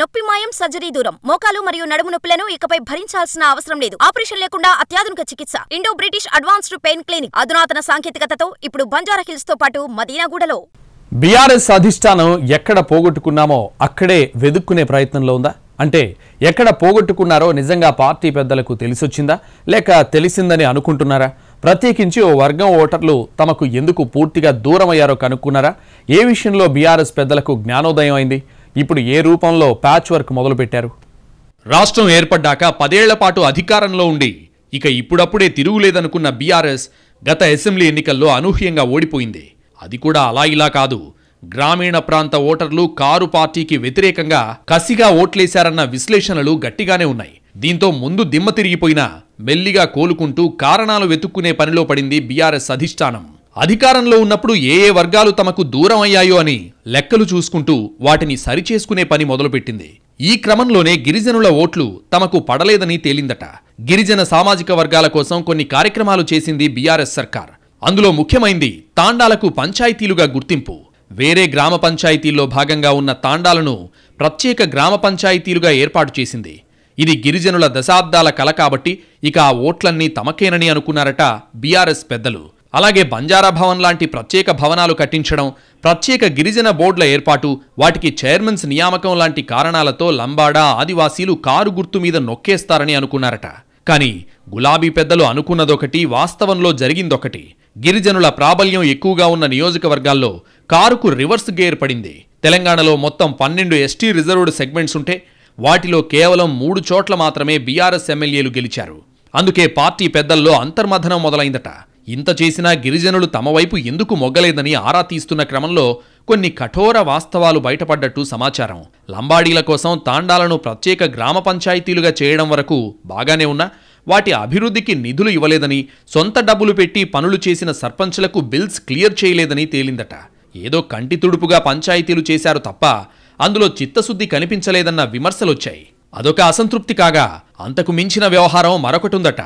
నొప్పి మాయం సర్జరీ దూరం మోకాలు మరియు నడుము నొప్పులను ఇకపై భరించాల్సిన అవసరం లేదు. ఆపరేషన్ లేకుండా అత్యాధునిక చికిత్స. Indo British advanced pain clinic అధునాతన సాంకేతికతతో ఇప్పుడు బంజారాహిల్స్ తో పాటు మదీనాగూడలో. బీఆర్ఎస్ అధిష్టానం ఎక్కడ పోగొట్టుకున్నామో అక్కడే వెదుక్కునే ప్రయత్నంలో ఉందా? అంటే ఎక్కడ పోగొట్టుకున్నారో నిజంగా పార్టీ పెద్దలకు తెలిసొచ్చిందా లేక తెలిసిందని అనుకుంటున్నారా? ప్రత్యేకించి ఓ వర్గం ఓటర్లు తమకు ఎందుకు పూర్తిగా దూరమయ్యారో కనుక్కున్నారా? ఏ విషయంలో బీఆర్ఎస్ పెద్దలకు జ్ఞానోదయం అయింది? ఇప్పుడు ఏ రూపంలో ప్యాచ్ వర్క్ మొదలుపెట్టారు? రాష్ట్రం ఏర్పడ్డాక 10 ఏళ్ల పాటు అధికారంలో ఉండి ఇక ఇప్పుడప్పుడే తిరుగులేదనుకున్న బీఆర్ఎస్ గత అసెంబ్లీ ఎన్నికల్లో అనూహ్యంగా ఓడిపోయింది. అది కూడా అలా ఇలా కాదు. గ్రామీణ ప్రాంత ఓటర్లు కారు పార్టీకి వ్యతిరేకంగా కసిగా ఓట్లేశారన్న విశ్లేషణలు గట్టిగానే ఉన్నాయి. దీంతో ముందు దిమ్మ తిరిగిపోయినా మెల్లిగా కోలుకుంటూ కారణాలు వెతుక్కునే పనిలో పడింది బీఆర్ఎస్ అధిష్టానం. అధికారంలో ఉన్నప్పుడు ఏ వర్గాలు తమకు దూరం అయ్యాయో అని లెక్కలు చూసుకుంటూ వాటిని సరిచేసుకునే పని మొదలుపెట్టింది. ఈ క్రమంలోనే గిరిజనుల ఓట్లు తమకు పడలేదని తేలిందట. గిరిజన సామాజిక వర్గాల కోసం కొన్ని కార్యక్రమాలు చేసింది బీఆర్ఎస్ సర్కార్. అందులో ముఖ్యమైంది తాండాలకు పంచాయతీలుగా గుర్తింపు. వేరే గ్రామ పంచాయతీల్లో భాగంగా ఉన్న తాండాలను ప్రత్యేక గ్రామ పంచాయతీలుగా ఏర్పాటు చేసింది. ఇది గిరిజనుల దశాబ్దాల కల కాబట్టి ఇక ఆ ఓట్లన్నీ తమకేనని అనుకున్నారట బీఆర్ఎస్ పెద్దలు. అలాగే బంజారా భవన్ లాంటి ప్రత్యేక భవనాలు కట్టించడం, ప్రత్యేక గిరిజన బోర్డుల ఏర్పాటు, వాటికి చైర్మన్స్ నియామకం లాంటి కారణాలతో లంబాడా ఆదివాసీలు కారు గుర్తు మీద నొక్కేస్తారని అనుకున్నారట. కానీ గులాబీ పెద్దలు అనుకున్నదొకటి, వాస్తవంలో జరిగిందొకటి. గిరిజనుల ప్రాబల్యం ఎక్కువగా ఉన్న నియోజకవర్గాల్లో కారుకు రివర్స్ గేర్ పడింది. తెలంగాణలో మొత్తం 12 ఎస్టీ రిజర్వ్డ్ సెగ్మెంట్స్ ఉంటే వాటిలో కేవలం 3 చోట్ల మాత్రమే బీఆర్ఎస్ ఎమ్మెల్యేలు గెలిచారు. అందుకే పార్టీ పెద్దల్లో అంతర్మథనం మొదలైందట. ఇంత చేసినా గిరిజనులు తమ వైపు ఎందుకు మొగ్గలేదని ఆరా తీస్తున్న క్రమంలో కొన్ని కఠోర వాస్తవాలు బయటపడ్డట్టు సమాచారం. లంబాడీల కోసం తాండాలను ప్రత్యేక గ్రామ పంచాయతీలుగా చేయడం వరకు బాగానే ఉన్నా వాటి అభివృద్ధికి నిధులు ఇవ్వలేదని, సొంత డబ్బులు పెట్టి పనులు చేసిన సర్పంచ్లకు బిల్స్ క్లియర్ చేయలేదని తేలిందట. ఏదో కంటి తుడుపుగా పంచాయతీలు చేశారు తప్ప అందులో చిత్తశుద్ధి కనిపించలేదన్న విమర్శలొచ్చాయి. అదొక అసంతృప్తి కాగా అంతకు మించిన వ్యవహారం మరొకటుందట.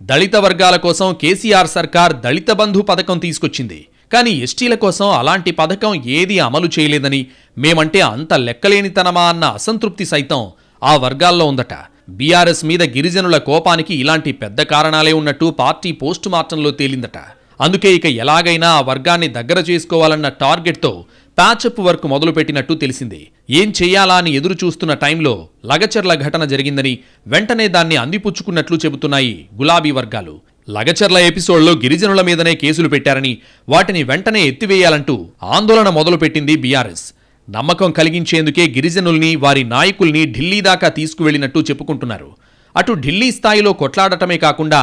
దళిత వర్గాల కోసం కేసీఆర్ సర్కార్ దళిత బంధు పథకం తీసుకొచ్చింది. కానీ ఎస్టీల కోసం అలాంటి పథకం ఏదీ అమలు చేయలేదని, మేమంటే అంత లెక్కలేనితనమా అన్న అసంతృప్తి సైతం ఆ వర్గాల్లో ఉందట. బీఆర్ఎస్ మీద గిరిజనుల కోపానికి ఇలాంటి పెద్ద కారణాలే ఉన్నట్టు పార్టీ పోస్టు మార్టంలో తేలిందట. అందుకే ఇక ఎలాగైనా ఆ వర్గాన్ని దగ్గర చేసుకోవాలన్న టార్గెట్తో ప్యాచప్ వర్క్ మొదలుపెట్టినట్టు తెలిసింది. ఏం చెయ్యాలా అని ఎదురు చూస్తున్న టైంలో లగచర్ల ఘటన జరిగిందని వెంటనే దాన్ని అందిపుచ్చుకున్నట్లు చెబుతున్నాయి గులాబీ వర్గాలు. లగచర్ల ఎపిసోడ్లో గిరిజనుల మీదనే కేసులు పెట్టారని, వాటిని వెంటనే ఎత్తివేయాలంటూ ఆందోళన మొదలుపెట్టింది బీఆర్ఎస్. నమ్మకం కలిగించేందుకే గిరిజనుల్ని, వారి నాయకుల్ని ఢిల్లీ దాకా తీసుకువెళ్లినట్టు చెప్పుకుంటున్నారు. అటు ఢిల్లీ స్థాయిలో కొట్లాడటమే కాకుండా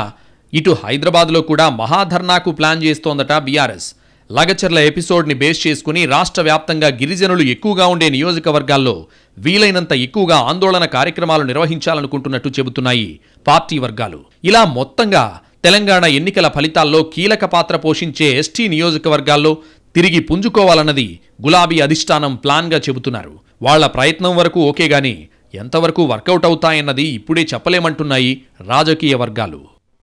ఇటు హైదరాబాద్లో కూడా మహాధర్నాకు ప్లాన్ చేస్తోందట బీఆర్ఎస్. లగచర్ల ఎపిసోడ్ని బేస్ చేసుకుని రాష్ట్ర వ్యాప్తంగా గిరిజనులు ఎక్కువగా ఉండే నియోజకవర్గాల్లో వీలైనంత ఎక్కువగా ఆందోళన కార్యక్రమాలు నిర్వహించాలనుకుంటున్నట్టు చెబుతున్నాయి పార్టీ వర్గాలు. ఇలా మొత్తంగా తెలంగాణ ఎన్నికల ఫలితాల్లో కీలక పాత్ర పోషించే ఎస్టీ నియోజకవర్గాల్లో తిరిగి పుంజుకోవాలన్నది గులాబీ అధిష్టానం ప్లాన్గా చెబుతున్నారు. వాళ్ల ప్రయత్నం వరకు ఓకే గాని ఎంతవరకు వర్కౌట్ అవుతాయన్నది ఇప్పుడే చెప్పలేమంటున్నాయి రాజకీయ వర్గాలు.